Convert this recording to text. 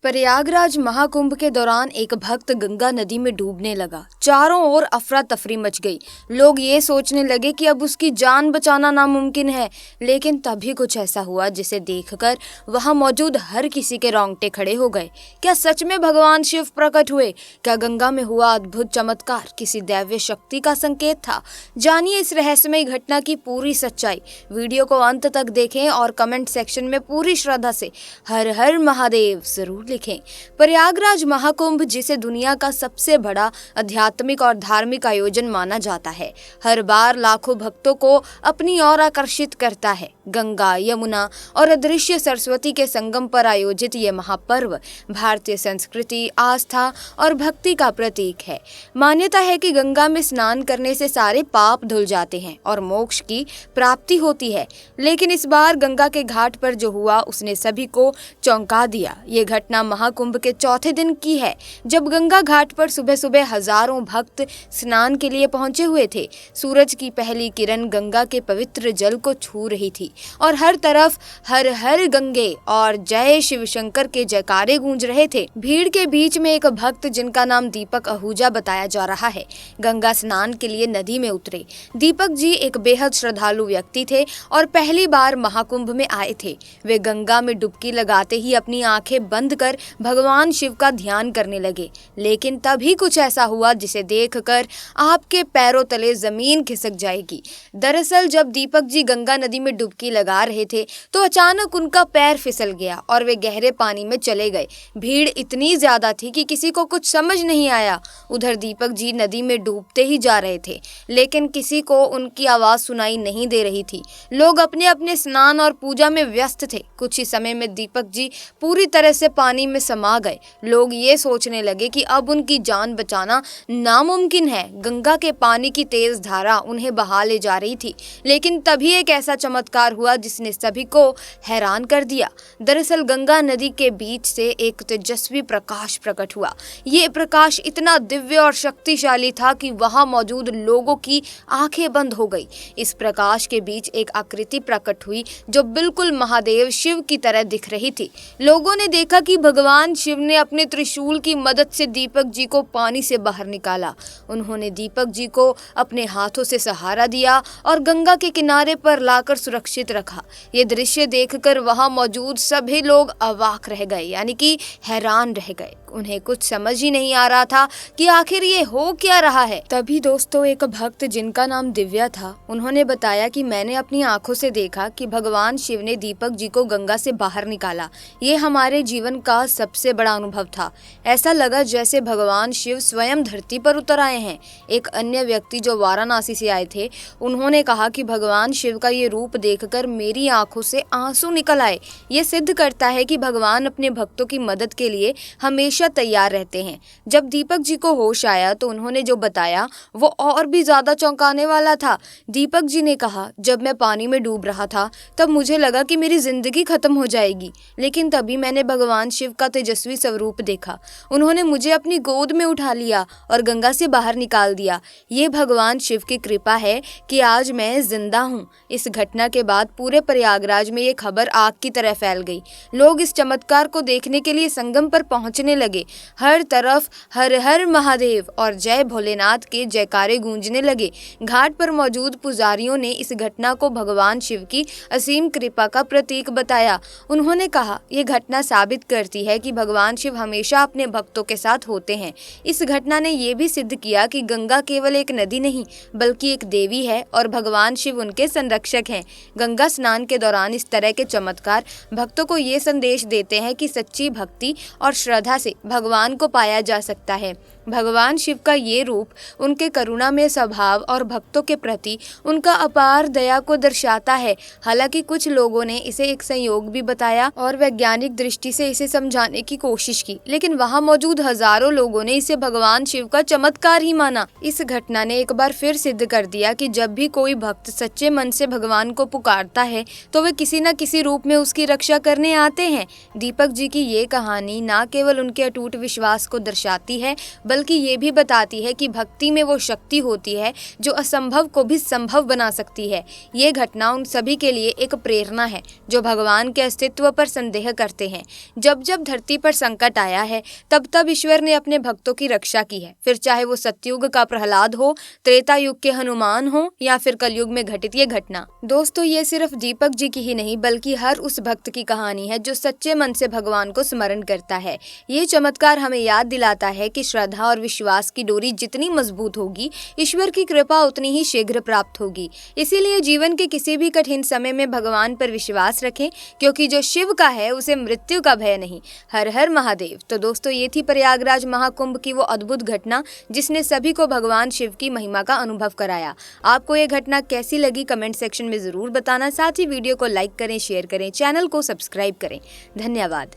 प्रयागराज महाकुंभ के दौरान एक भक्त गंगा नदी में डूबने लगा। चारों ओर अफरा तफरी मच गई। लोग ये सोचने लगे कि अब उसकी जान बचाना नामुमकिन है। लेकिन तभी कुछ ऐसा हुआ जिसे देखकर वहां मौजूद हर किसी के रोंगटे खड़े हो गए। क्या सच में भगवान शिव प्रकट हुए? क्या गंगा में हुआ अद्भुत चमत्कार किसी दैवीय शक्ति का संकेत था? जानिए इस रहस्यमयी घटना की पूरी सच्चाई। वीडियो को अंत तक देखें और कमेंट सेक्शन में पूरी श्रद्धा से हर हर महादेव जरूर लिखें। प्रयागराज महाकुंभ, जिसे दुनिया का सबसे बड़ा आध्यात्मिक और धार्मिक आयोजन माना जाता है, हर बार लाखों भक्तों को अपनी ओर आकर्षित करता है। गंगा, यमुना और अदृश्य सरस्वती के संगम पर आयोजित ये महापर्व भारतीय संस्कृति, आस्था और भक्ति का प्रतीक है। मान्यता है कि गंगा में स्नान करने से सारे पाप धुल जाते हैं और मोक्ष की प्राप्ति होती है। लेकिन इस बार गंगा के घाट पर जो हुआ उसने सभी को चौंका दिया। ये घटना महाकुंभ के चौथे दिन की है, जब गंगा घाट पर सुबह सुबह हजारों भक्त स्नान के लिए पहुंचे हुए थे। सूरज की पहली किरण गंगा के पवित्र जल को छू रही थी और हर तरफ हर हर गंगे और जय शिव शंकर के जयकारे गूंज रहे थे। भीड़ के बीच में एक भक्त, जिनका नाम दीपक आहूजा बताया जा रहा है, गंगा स्नान के लिए नदी में उतरे। दीपक जी एक बेहद श्रद्धालु व्यक्ति थे और पहली बार महाकुंभ में आए थे। वे गंगा में डुबकी लगाते ही अपनी आंखें बंद कर भगवान शिव का ध्यान करने लगे। लेकिन तभी कुछ ऐसा हुआ जिसे देखकर आपके पैरों तले जमीन खिसक जाएगी। दरअसल जब दीपक जी गंगा नदी में डुबकी लगा रहे थे तो अचानक उनका पैर फिसल गया और वे गहरे पानी में चले गए। भीड़ इतनी ज्यादा थी कि किसी को कुछ समझ नहीं आया। उधर दीपक जी नदी में डूबते ही जा रहे थे, लेकिन किसी को उनकी आवाज सुनाई नहीं दे रही थी। लोग अपने अपने स्नान और पूजा में व्यस्त थे। कुछ ही समय में दीपक जी पूरी तरह से पानी में समा गए। लोग ये सोचने लगे कि अब उनकी जान बचाना नामुमकिन है। गंगा के पानी की तेज धारा उन्हें बहा ले जा रही थी। लेकिन तभी एक ऐसा चमत्कार हुआ जिसने सभी को हैरान कर दिया। दरअसल गंगा नदी के बीच से एक तेजस्वी प्रकाश प्रकट हुआ। ये प्रकाश इतना दिव्य और शक्तिशाली था कि वहां मौजूद लोगों की आंखें बंद हो गई। इस प्रकाश के बीच एक आकृति प्रकट हुई जो बिल्कुल महादेव शिव की तरह दिख रही थी। लोगों ने देखा कि भगवान शिव ने अपने त्रिशूल की मदद से दीपक जी को पानी से बाहर निकाला। उन्होंने दीपक जी को अपने हाथों से सहारा दिया और गंगा के किनारे पर लाकर सुरक्षित रखा। ये दृश्य देखकर वहां मौजूद सभी लोग अवाक रह गए, यानी कि हैरान रह गए। उन्हें कुछ समझ ही नहीं आ रहा था कि आखिर ये हो क्या रहा है। तभी दोस्तों एक भक्त, जिनका नाम दिव्या था, उन्होंने बताया कि मैंने अपनी आंखों से देखा कि भगवान शिव ने दीपक जी को गंगा से बाहर निकाला। ये हमारे जीवन का सबसे बड़ा अनुभव था। ऐसा लगा जैसे भगवान शिव स्वयं धरती पर उतर आए हैं। एक अन्य व्यक्ति जो वाराणसी से आए थे, उन्होंने कहा कि भगवान शिव का ये रूप देखकर मेरी आंखों से आंसू निकल आए। ये सिद्ध करता है कि भगवान अपने भक्तों की मदद के लिए हमेशा तैयार रहते हैं। जब दीपक जी को होश आया तो उन्होंने जो बताया वो और भी ज्यादा चौंकाने वाला था। दीपक जी ने कहा, जब मैं पानी में डूब रहा था तब मुझे लगा कि मेरी जिंदगी खत्म हो जाएगी, लेकिन तभी मैंने भगवान शिव का तेजस्वी स्वरूप देखा। उन्होंने मुझे अपनी गोद में उठा लिया और गंगा से बाहर निकाल दिया। ये भगवान शिव की कृपा है कि आज मैं जिंदा हूँ। इस घटना के बाद पूरे प्रयागराज में ये खबर आग की तरह फैल गई। लोग इस चमत्कार को देखने के लिए संगम पर पहुंचने लगे। हर तरफ हर हर महादेव और जय भोलेनाथ के जयकारे गूंजने लगे। घाट पर मौजूद पुजारियों ने इस घटना को भगवान शिव की असीम कृपा का प्रतीक बताया। उन्होंने कहा, यह घटना साबित करती है कि भगवान शिव हमेशा अपने भक्तों के साथ होते हैं। इस घटना ने यह भी सिद्ध किया कि गंगा केवल एक नदी नहीं बल्कि एक देवी है और भगवान शिव उनके संरक्षक हैं। गंगा स्नान के दौरान इस तरह के चमत्कार भक्तों को ये संदेश देते हैं कि सच्ची भक्ति और श्रद्धा से भगवान को पाया जा सकता है। भगवान शिव का ये रूप उनके करुणामय स्वभाव और भक्तों के प्रति उनका अपार दया को दर्शाता है। हालांकि कुछ लोगों ने इसे एक संयोग भी बताया और वैज्ञानिक दृष्टि से इसे समझाने की कोशिश की, लेकिन वहां मौजूद हजारों लोगों ने इसे भगवान शिव का चमत्कार ही माना। इस घटना ने एक बार फिर सिद्ध कर दिया कि जब भी कोई भक्त सच्चे मन से भगवान को पुकारता है तो वे किसी न किसी रूप में उसकी रक्षा करने आते हैं। दीपक जी की ये कहानी न केवल उनके अटूट विश्वास को दर्शाती है बल्कि ये भी बताती है कि भक्ति में वो शक्ति होती है जो असंभव को भी संभव बना सकती है। ये घटना उन सभी के लिए एक प्रेरणा है जो भगवान के अस्तित्व पर संदेह करते हैं। जब जब धरती पर संकट आया है तब तब ईश्वर ने अपने भक्तों की रक्षा की है, फिर चाहे वो सतयुग का प्रहलाद हो, त्रेता युग के हनुमान हो या फिर कलयुग में घटित ये घटना। दोस्तों, ये सिर्फ दीपक जी की ही नहीं बल्कि हर उस भक्त की कहानी है जो सच्चे मन से भगवान को स्मरण करता है। ये चमत्कार हमें याद दिलाता है कि श्रद्धा और विश्वास की डोरी जितनी मजबूत होगी, ईश्वर की कृपा उतनी ही शीघ्र प्राप्त होगी। इसीलिए जीवन के किसी भी कठिन समय में भगवान पर विश्वास रखें, क्योंकि जो शिव का है उसे मृत्यु का भय नहीं। हर हर महादेव। तो दोस्तों, ये थी प्रयागराज महाकुंभ की वो अद्भुत घटना जिसने सभी को भगवान शिव की महिमा का अनुभव कराया। आपको ये घटना कैसी लगी कमेंट सेक्शन में जरूर बताना। साथ ही वीडियो को लाइक करें, शेयर करें, चैनल को सब्सक्राइब करें। धन्यवाद।